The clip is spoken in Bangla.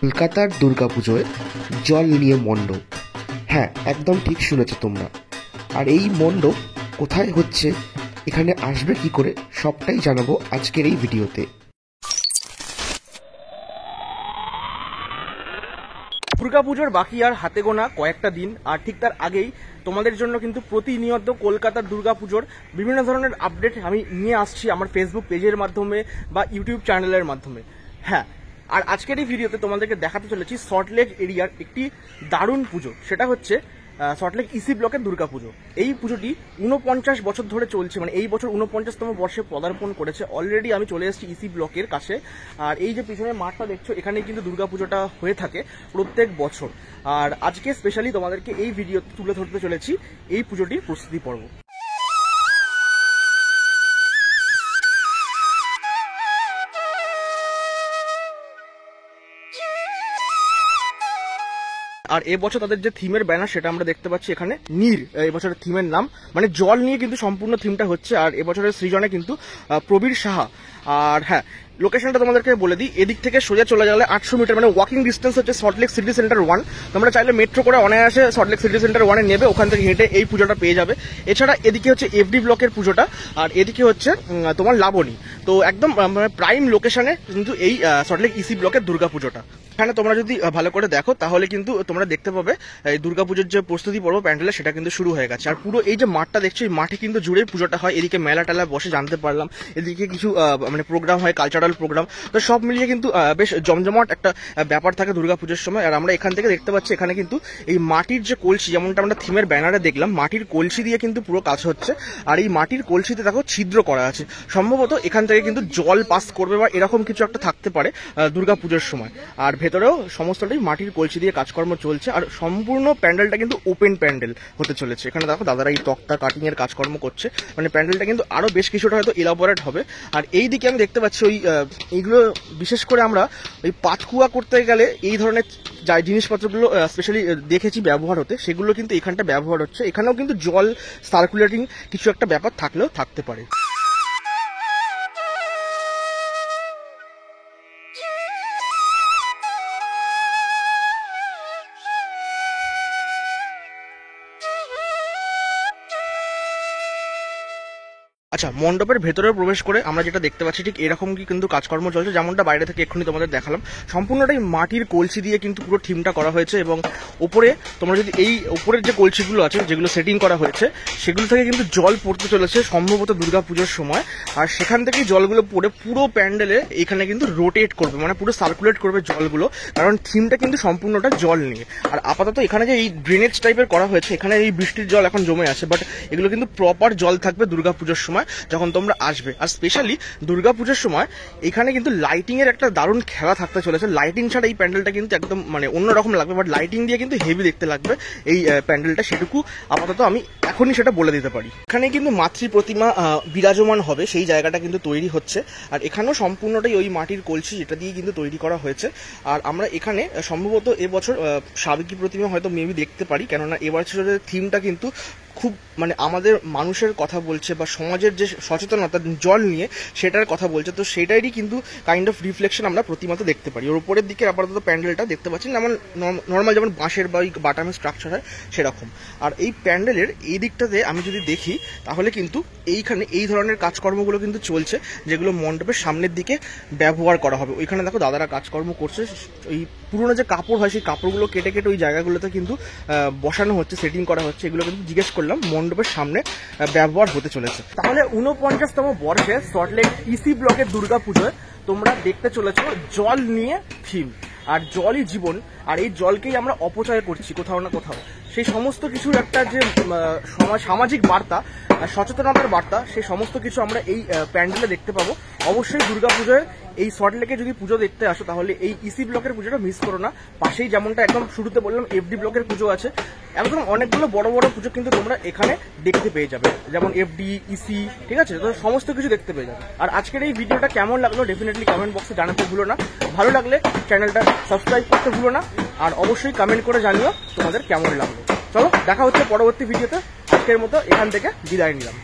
কলকাতার দুর্গাপুজোয় জল নিয়ে মণ্ডপ। হ্যাঁ, একদম ঠিক শুনেছো তোমরা। আর এই মণ্ডপ কোথায় হচ্ছে, এখানে আসবে কি করে, সবটাই জানাবো আজকের এই ভিডিওতে। দুর্গাপুজোর বাকি আর হাতে গোনা কয়েকটা দিন, আর ঠিক তার আগেই তোমাদের জন্য কিন্তু প্রতিনিয়ত কলকাতার দুর্গাপুজোর বিভিন্ন ধরনের আপডেট আমি নিয়ে আসছি আমার ফেসবুক পেজের মাধ্যমে বা ইউটিউব চ্যানেলের মাধ্যমে। হ্যাঁ, আর আজকের এই ভিডিওতে তোমাদেরকে দেখাতে চলেছি সল্টলেক এরিয়ার একটি দারুণ পুজো। সেটা হচ্ছে সল্টলেক ইসি ব্লকের দুর্গাপুজো। এই পুজোটি 49 বছর ধরে চলছে, মানে এই বছর 49তম বর্ষে পদার্পণ করেছে। অলরেডি আমি চলে এসেছি ইসি ব্লকের কাছে। আর এই যে পিছনের মাঠটা দেখছো, এখানে কিন্তু দুর্গাপুজোটা হয়ে থাকে প্রত্যেক বছর। আর আজকে স্পেশালি তোমাদেরকে এই ভিডিওতে তুলে ধরতে চলেছি এই পুজোটির প্রস্তুতি পর্ব। আর এবছর তাদের যে থিমের ব্যানার সেটা আমরা দেখতে পাচ্ছি এখানে, নীর এবছরের থিমের নাম, মানে জল নিয়ে কিন্তু সম্পূর্ণ থিমটা হচ্ছে। আর এবছরের সৃজনে কিন্তু প্রবীর সাহা। আর হ্যাঁ, লোকেশনটা তোমাদেরকে বলে দিই, এদিক থেকে সোজা চলে গেলে 800 মিটার, মানে ওয়াকিং ডিস্টেন্স হচ্ছে সল্টলেক সিটি সেন্টার 1। তোমরা চাইলে মেট্রো করে অনায়াসে সল্টলেক সিটি সেন্টার 1-এ নেবে, ওখান থেকে হেঁটে এই পুজোটা পেয়ে যাবে। এছাড়া এদিকে হচ্ছে এফডি ব্লকের পুজোটা, আর এদিকে হচ্ছে তোমার লাবণী। তো একদম প্রাইম লোকেশনে কিন্তু এই সল্টলেক ইসি ব্লকের দুর্গাপুজোটা। এখানে তোমরা যদি ভালো করে দেখো তাহলে কিন্তু তোমরা দেখতে পাবে এই দুর্গাপুজোর যে প্রস্তুতি পর্ব প্যান্ডেলে সেটা কিন্তু শুরু হয়ে গেছে। আর পুরো এই যে মাঠটা দেখছো, এই মাঠে কিন্তু জুড়েই পুজোটা হয়। এদিকে মেলা টেলা বসে জানতে পারলাম, এদিকে কিছু মানে প্রোগ্রাম হয়, কালচারাল প্রোগ্রাম। তো সব মিলিয়ে কিন্তু বেশ জমজমাট একটা ব্যাপার থাকে দুর্গাপুজোর সময়। আর আমরা এখান থেকে দেখতে পাচ্ছি এখানে কিন্তু এই মাটির যে কলসি, যেমনটা আমরা থিমের ব্যানারে দেখলাম, মাটির কলসি দিয়ে কিন্তু পুরো কাজ হচ্ছে। আর এই মাটির কলসিতে দেখো ছিদ্র করা আছে, সম্ভবত এখান থেকে কিন্তু জল পাস করবে বা এরকম কিছু একটা থাকতে পারে দুর্গাপুজোর সময়। আর ভেতরেও সমস্তটাই মাটির কলসি দিয়ে কাজকর্ম চলছে। আর সম্পূর্ণ প্যান্ডেলটা কিন্তু ওপেন প্যান্ডেল হতে চলেছে। এখানে দেখো দাদারা এই তক্তা কাটিং এর কাজকর্ম করছে, মানে প্যান্ডেলটা কিন্তু আরো বেশ কিছুটা হয়তো ইলাবোরেট হবে। আর এই দিকে আমি দেখতে পাচ্ছি এইগুলো বিশেষ করে আমরা ওই পাতকুয়া করতে গেলে এই ধরনের যে জিনিসপত্রগুলো স্পেশালি দেখেছি ব্যবহার হতে, সেগুলো কিন্তু এখানটা ব্যবহার হচ্ছে। এখানেও কিন্তু জল সার্কুলেটিং কিছু একটা ব্যাপার থাকলেও থাকতে পারে। আচ্ছা, মণ্ডপের ভেতরে প্রবেশ করে আমরা যেটা দেখতে পাচ্ছি ঠিক এরকম কি কিন্তু কাজকর্ম চলছে, যেমনটা বাইরে থেকে এক্ষুনি তোমাদের দেখালাম। সম্পূর্ণটাই মাটির কলসি দিয়ে কিন্তু পুরো থিমটা করা হয়েছে। এবং ওপরে তোমরা যদি এই ওপরের যে কলসিগুলো আছে যেগুলো সেটিং করা হয়েছে, সেগুলো থেকে কিন্তু জল পড়তে চলেছে সম্ভবত দুর্গাপুজোর সময়। আর সেখান থেকেই জলগুলো পড়ে পুরো প্যান্ডেলে এখানে কিন্তু রোটেট করবে, মানে পুরো সার্কুলেট করবে জলগুলো, কারণ থিমটা কিন্তু সম্পূর্ণটা জল নিয়ে। আর আপাতত এখানে যে এই ড্রেনেজ টাইপের করা হয়েছে, এখানে এই বৃষ্টির জল এখন জমে আছে, বাট এগুলো কিন্তু প্রপার জল থাকবে দুর্গাপুজোর সময় যখন তোমরা আসবে। আর স্পেশালি দুর্গাপুজোর সময় এখানে কিন্তু লাইটিং এর একটা দারুণ খেলা থাকতে চলেছে। লাইটিং ছাড়া এই প্যান্ডেলটা কিন্তু একদম মানে অন্যরকম লাগবে, বাট লাইটিং দিয়ে কিন্তু হেভি দেখতে লাগবে এই প্যান্ডেলটা। সেটুকু আপাতত আমি এখনই সেটা বলে দিতে পারি। এখানে কিন্তু মাতৃ প্রতিমা বিরাজমান হবে, সেই জায়গাটা কিন্তু তৈরি হচ্ছে। আর এখানেও সম্পূর্ণটাই ওই মাটির কলসি যেটা দিয়ে কিন্তু তৈরি করা হয়েছে। আর আমরা এখানে সম্ভবত এবছর সাবেকি প্রতিমা হয়তো মেবি দেখতে পারি, কেননা এবছরের থিমটা কিন্তু খুব মানে আমাদের মানুষের কথা বলছে বা সমাজের যে সচেতনতা জল নিয়ে সেটার কথা বলছে। তো সেটারই কিন্তু কাইন্ড অফ রিফ্লেকশন আমরা প্রতিমাতে দেখতে পারি। ওর উপরের দিকে আপাতত প্যান্ডেলটা দেখতে পাচ্ছি যেমন নর্মাল যেমন বাঁশের বা বাটামের স্ট্রাকচার হয় সেরকম। আর এই প্যান্ডেলের এই দিকটাতে আমি যদি দেখি তাহলে কিন্তু এইখানে এই ধরনের কাজকর্মগুলো কিন্তু চলছে, যেগুলো মণ্ডপের সামনের দিকে ব্যবহার করা হবে। ওইখানে দেখো দাদারা কাজকর্ম করছে, ওই পুরোনো যে কাপড় হয় সেই কাপড়গুলো কেটে কেটে ওই জায়গাগুলোতে কিন্তু বসানো হচ্ছে, সেটিং করা হচ্ছে। এগুলো কিন্তু জিজ্ঞেস করলাম মণ্ডপের সামনে ব্যবহার হতে চলেছে। তাহলে 49তম বর্ষে সল্টলেক ইসি ব্লকের দুর্গাপুজোয় তোমরা দেখতে চলেছো জল নিয়ে থিম। আর জলই জীবন, আর এই জলকেই আমরা অপচয় করছি কোথাও না কোথাও। সেই সমস্ত কিছুর একটা যে সামাজিক বার্তা, সচেতনতার বার্তা, সেই সমস্ত কিছু আমরা এই প্যান্ডেলে দেখতে পাবো। অবশ্যই দুর্গাপুজোয় এই সল্টলেকে যদি পুজো দেখতে আসো তাহলে এই ইসি ব্লকের পুজোটা মিস করো না। পাশেই যেমনটা একদম শুরুতে বললাম এফডি ব্লকের পুজো আছে, একদম অনেকগুলো বড় বড় পুজো কিন্তু তোমরা এখানে দেখতে পেয়ে যাবে, যেমন এফডি, ইসি, ঠিক আছে? তো সমস্ত কিছু দেখতে পেয়ে যাবে। আর আজকের এই ভিডিওটা কেমন লাগলো ডেফিনেটলি কমেন্ট বক্সে জানাতে ভুলো না। ভালো লাগলে চ্যানেলটা সাবস্ক্রাইব করতে ভুলো না, আর অবশ্যই কমেন্ট করে জানিও তোমাদের কেমন লাগলো। চলো দেখা হচ্ছে পরবর্তী ভিডিওতে। আজকের মতো এখান থেকে বিদায় নিলাম।